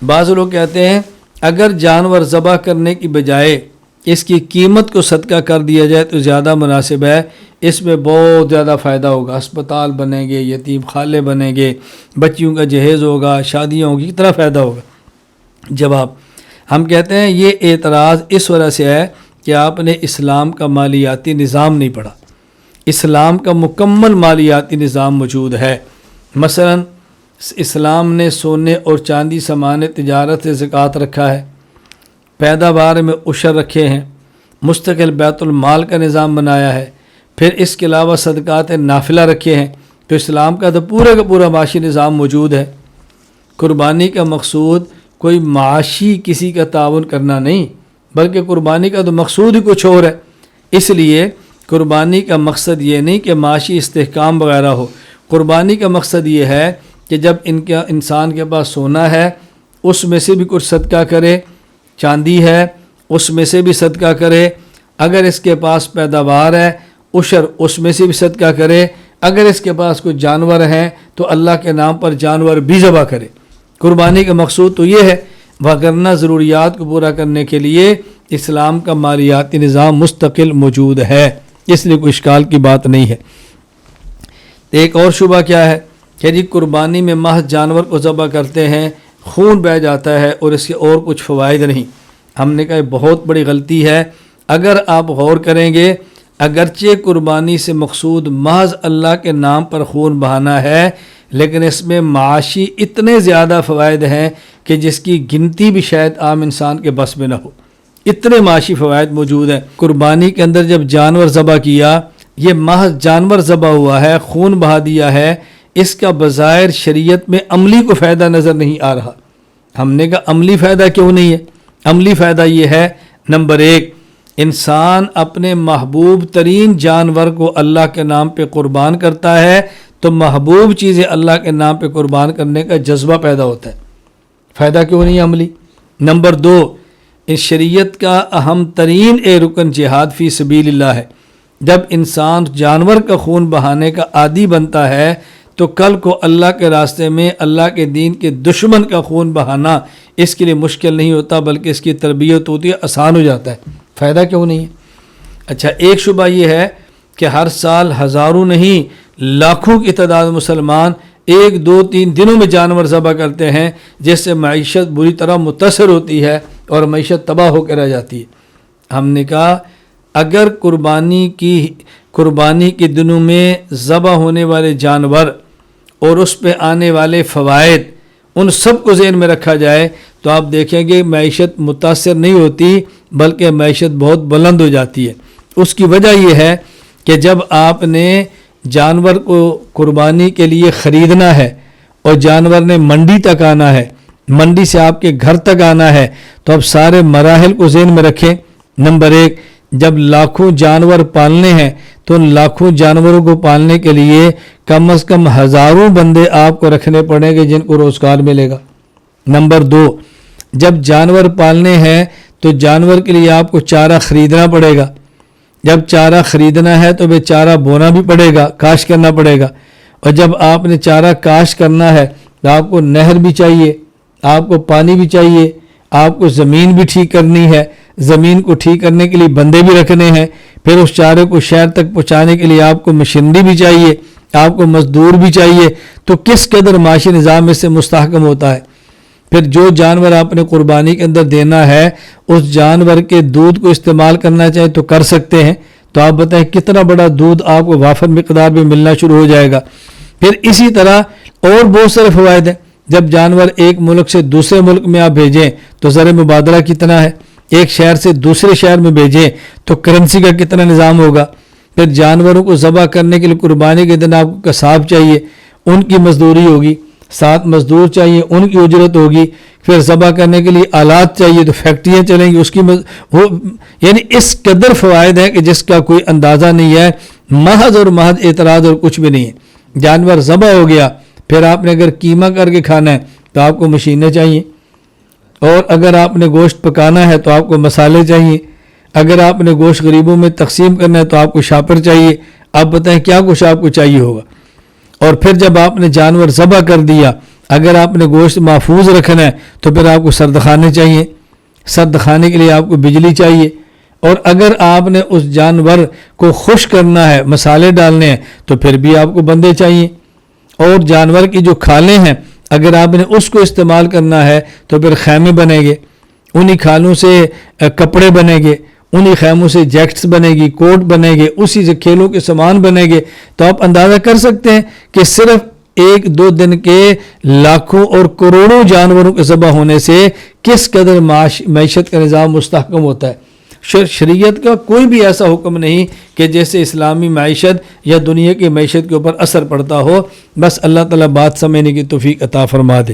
بعض لوگ کہتے ہیں اگر جانور ذبح کرنے کی بجائے اس کی قیمت کو صدقہ کر دیا جائے تو زیادہ مناسب ہے، اس میں بہت زیادہ فائدہ ہوگا، ہسپتال بنیں گے، یتیم خانے بنیں گے، بچیوں کا جہیز ہوگا، شادیاں ہوگی، کتنا فائدہ ہوگا۔ جواب، ہم کہتے ہیں یہ اعتراض اس وجہ سے ہے کہ آپ نے اسلام کا مالیاتی نظام نہیں پڑھا۔ اسلام کا مکمل مالیاتی نظام موجود ہے۔ مثلا اسلام نے سونے اور چاندی سامان تجارت سے زکوٰۃ رکھا ہے، پیداوار میں عشر رکھے ہیں، مستقل بیت المال کا نظام بنایا ہے، پھر اس کے علاوہ صدقات نافلہ رکھے ہیں۔ تو اسلام کا تو پورا کا پورا معاشی نظام موجود ہے۔ قربانی کا مقصود کوئی معاشی کسی کا تعاون کرنا نہیں، بلکہ قربانی کا تو مقصود ہی کچھ اور ہے۔ اس لیے قربانی کا مقصد یہ نہیں کہ معاشی استحکام وغیرہ ہو، قربانی کا مقصد یہ ہے کہ جب انسان کے پاس سونا ہے اس میں سے بھی کچھ صدقہ کرے، چاندی ہے اس میں سے بھی صدقہ کرے، اگر اس کے پاس پیداوار ہے عشر اس میں سے بھی صدقہ کرے، اگر اس کے پاس کوئی جانور ہیں تو اللہ کے نام پر جانور بھی ذبح کرے۔ قربانی کا مقصود تو یہ ہے، وگرنہ ضروریات کو پورا کرنے کے لیے اسلام کا مالیاتی نظام مستقل موجود ہے، اس لیے کوئی اشکال کی بات نہیں ہے۔ ایک اور شبہ کیا ہے کہ جی قربانی میں محض جانور کو ذبح کرتے ہیں، خون بہہ جاتا ہے اور اس کے اور کچھ فوائد نہیں۔ ہم نے کہا یہ بہت بڑی غلطی ہے۔ اگر آپ غور کریں گے، اگرچہ قربانی سے مقصود محض اللہ کے نام پر خون بہانا ہے، لیکن اس میں معاشی اتنے زیادہ فوائد ہیں کہ جس کی گنتی بھی شاید عام انسان کے بس میں نہ ہو، اتنے معاشی فوائد موجود ہیں۔ قربانی کے اندر جب جانور ذبح کیا، یہ محض جانور ذبح ہوا ہے، خون بہا دیا ہے، اس کا بظاہر شریعت میں عملی کو فائدہ نظر نہیں آ رہا۔ ہم نے کہا عملی فائدہ کیوں نہیں ہے؟ عملی فائدہ یہ ہے، نمبر ایک، انسان اپنے محبوب ترین جانور کو اللہ کے نام پہ قربان کرتا ہے تو محبوب چیزیں اللہ کے نام پہ قربان کرنے کا جذبہ پیدا ہوتا ہے۔ فائدہ کیوں نہیں عملی؟ نمبر دو، اس شریعت کا اہم ترین رکن جہاد فی سبیل اللہ ہے۔ جب انسان جانور کا خون بہانے کا عادی بنتا ہے تو کل کو اللہ کے راستے میں اللہ کے دین کے دشمن کا خون بہانا اس کے لیے مشکل نہیں ہوتا، بلکہ اس کی تربیت ہوتی ہے، آسان ہو جاتا ہے۔ فائدہ کیوں نہیں ہے؟ اچھا، ایک شبہ یہ ہے کہ ہر سال ہزاروں نہیں لاکھوں کی تعداد مسلمان 1 2 3 دنوں میں جانور ذبح کرتے ہیں، جس سے معیشت بری طرح متاثر ہوتی ہے اور معیشت تباہ ہو کے رہ جاتی ہے۔ ہم نے کہا اگر قربانی کے دنوں میں ذبح ہونے والے جانور اور اس پہ آنے والے فوائد ان سب کو ذہن میں رکھا جائے تو آپ دیکھیں گے معیشت متاثر نہیں ہوتی بلکہ معیشت بہت بلند ہو جاتی ہے۔ اس کی وجہ یہ ہے کہ جب آپ نے جانور کو قربانی کے لیے خریدنا ہے اور جانور نے منڈی تک آنا ہے، منڈی سے آپ کے گھر تک آنا ہے، تو اب سارے مراحل کو ذہن میں رکھیں۔ نمبر ایک، جب لاکھوں جانور پالنے ہیں تو ان لاکھوں جانوروں کو پالنے کے لیے کم از کم ہزاروں بندے آپ کو رکھنے پڑیں گے جن کو روزگار ملے گا۔ نمبر دو، جب جانور پالنے ہیں تو جانور کے لیے آپ کو چارہ خریدنا پڑے گا، جب چارہ خریدنا ہے تو چارہ بونا بھی پڑے گا، کاشت کرنا پڑے گا، اور جب آپ نے چارہ کاشت کرنا ہے تو آپ کو نہر بھی چاہیے، آپ کو پانی بھی چاہیے، آپ کو زمین بھی ٹھیک کرنی ہے، زمین کو ٹھیک کرنے کے لیے بندے بھی رکھنے ہیں، پھر اس چارے کو شہر تک پہنچانے کے لیے آپ کو مشینری بھی چاہیے، آپ کو مزدور بھی چاہیے۔ تو کس قدر معاشی نظام اس سے مستحکم ہوتا ہے۔ پھر جو جانور آپ نے قربانی کے اندر دینا ہے اس جانور کے دودھ کو استعمال کرنا چاہیں تو کر سکتے ہیں، تو آپ بتائیں کتنا بڑا دودھ آپ کو وافر مقدار میں ملنا شروع ہو جائے گا۔ پھر اسی طرح اور بہت سارے فوائد ہیں۔ جب جانور ایک ملک سے دوسرے ملک میں آپ بھیجیں تو زر مبادلہ کتنا ہے، ایک شہر سے دوسرے شہر میں بھیجیں تو کرنسی کا کتنا نظام ہوگا۔ پھر جانوروں کو ذبح کرنے کے لیے قربانی کے دن آپ کو قصاب چاہیے، ان کی مزدوری ہوگی، 7 مزدور چاہیے، ان کی اجرت ہوگی، پھر ذبح کرنے کے لیے آلات چاہیے تو فیکٹریاں چلیں گی، اس کی یعنی اس قدر فوائد ہے کہ جس کا کوئی اندازہ نہیں ہے۔ محض اور محض اعتراض اور کچھ بھی نہیں ہے۔ جانور ذبح ہو گیا، پھر آپ نے اگر قیمہ کر کے کھانا ہے تو آپ کو مشینیں چاہیے، اور اگر آپ نے گوشت پکانا ہے تو آپ کو مسالے چاہیے، اگر آپ نے گوشت غریبوں میں تقسیم کرنا ہے تو آپ کو شاپر چاہیے۔ آپ بتائیں کیا کچھ آپ کو چاہیے ہوگا۔ اور پھر جب آپ نے جانور ذبح کر دیا، اگر آپ نے گوشت محفوظ رکھنا ہے تو پھر آپ کو سرد خانے چاہیے، سرد خانے کے لیے آپ کو بجلی چاہیے، اور اگر آپ نے اس جانور کو خشک کرنا ہے، مسالے ڈالنے ہیں، تو پھر بھی آپ کو بندے چاہیے، اور جانور کی جو کھالیں ہیں اگر آپ نے اس کو استعمال کرنا ہے تو پھر خیمے بنے گے، انہی کھالوں سے کپڑے بنے گے، انہی خیموں سے جیکٹس بنے گی، کوٹ بنے گے، اسی سے کھیلوں کے سامان بنے گے۔ تو آپ اندازہ کر سکتے ہیں کہ صرف 1-2 دن کے لاکھوں اور کروڑوں جانوروں کے ذبح ہونے سے کس قدر معیشت کا نظام مستحکم ہوتا ہے۔ شریعت کا کوئی بھی ایسا حکم نہیں کہ جیسے اسلامی معیشت یا دنیا کی معیشت کے اوپر اثر پڑتا ہو، بس اللہ تعالیٰ بات سمجھنے کی توفیق عطا فرما دے۔